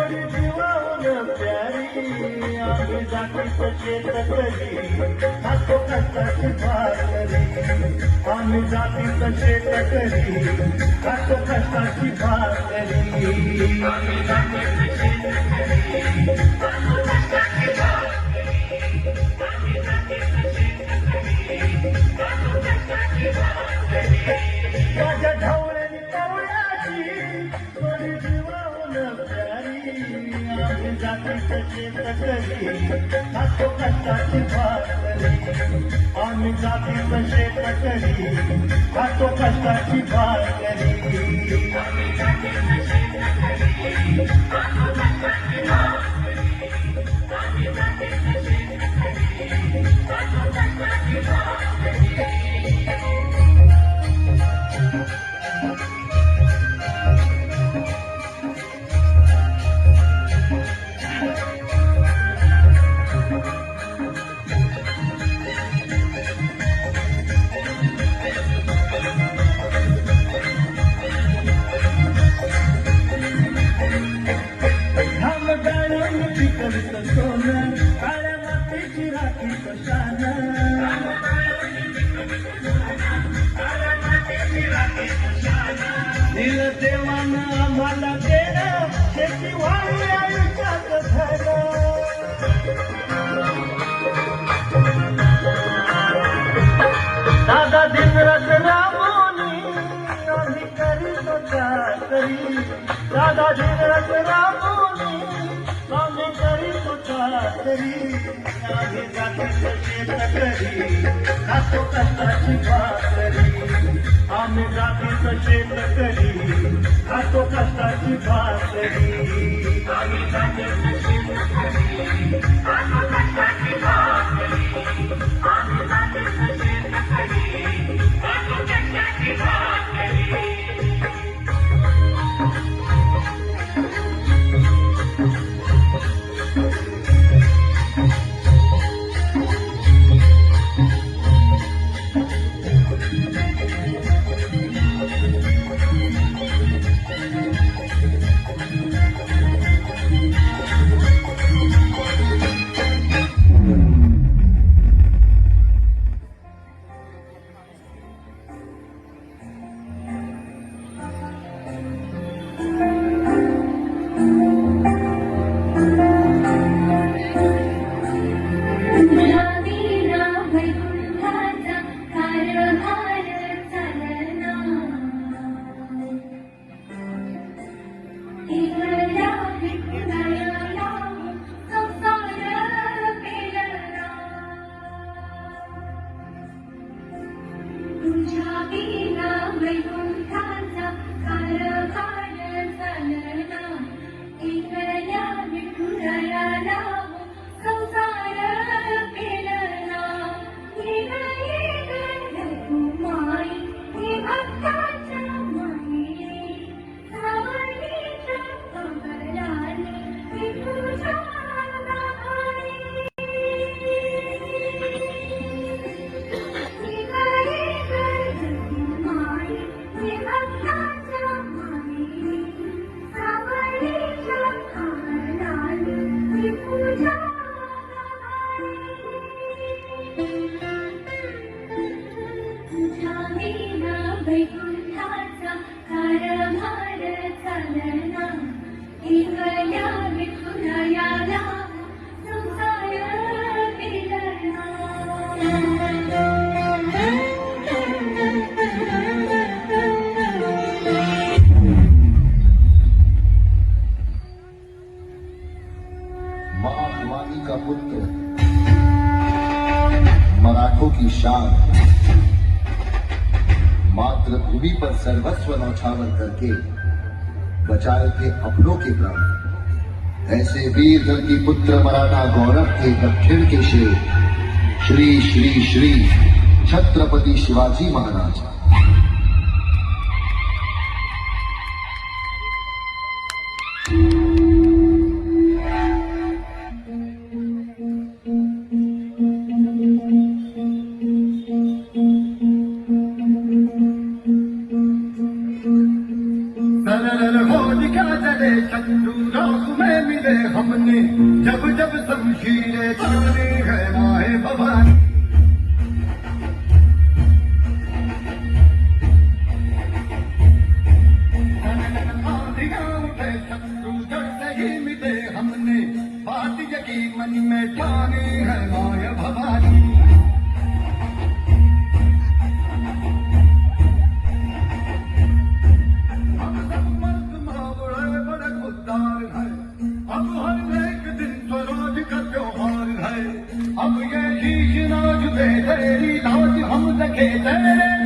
थोडी जीवाहून प्यारी आम्ही जातीचं शेतकरी खातो कष्टाची भाकरी आम्ही जातीचं शेतकरी खातो कष्टाची भाकरी आम्ही जातीचं शेतकरी खातो कष्टाची भाकरी माझ्या ढवळ्यानी कवळ्याची थोडी जीवाहून प्यारी आम्ही जातीचं शेतकरी खातो कष्टाची भाकरी आम्ही जातीचं शेतकरी खातो कष्टाची भाकरी आम्ही जातीचं शेतकरी खातो कष्टाची भाकरी आम्ही जातीचं शेतकरी खातो कष्टाची भाकरी सोनं काळ्या मातीची राखी कशान दिल देवानं आम्हाला देणं शेती वाढी आयुष्यात झालं दादा दिनरात राबवणी आम्ही करीतो चाकरी दादा दिनरात राबवणी आम्ही करीतो चाकरी आम्ही जातीचं शेतकरी खातो कष्टाची भाकरी आम्ही जातीचं शेतकरी खातो कष्टाची भाकरी आम्ही जातीचं शेतकरी खातो कष्टाची भाकरी आम्ही जातीचं शेतकरी खातो कष्टाची भाकरी का पुत्र मराठों की शान मातृभूमि पर सर्वस्व नौछावर करके बचाए थे अपनों के प्राण। ऐसे वीर धरती पुत्र मराठा गौरव के दक्षिण के शेर श्री श्री श्री छत्रपति शिवाजी महाराज। शत्रु में तेरी दावत हम रखे तेरे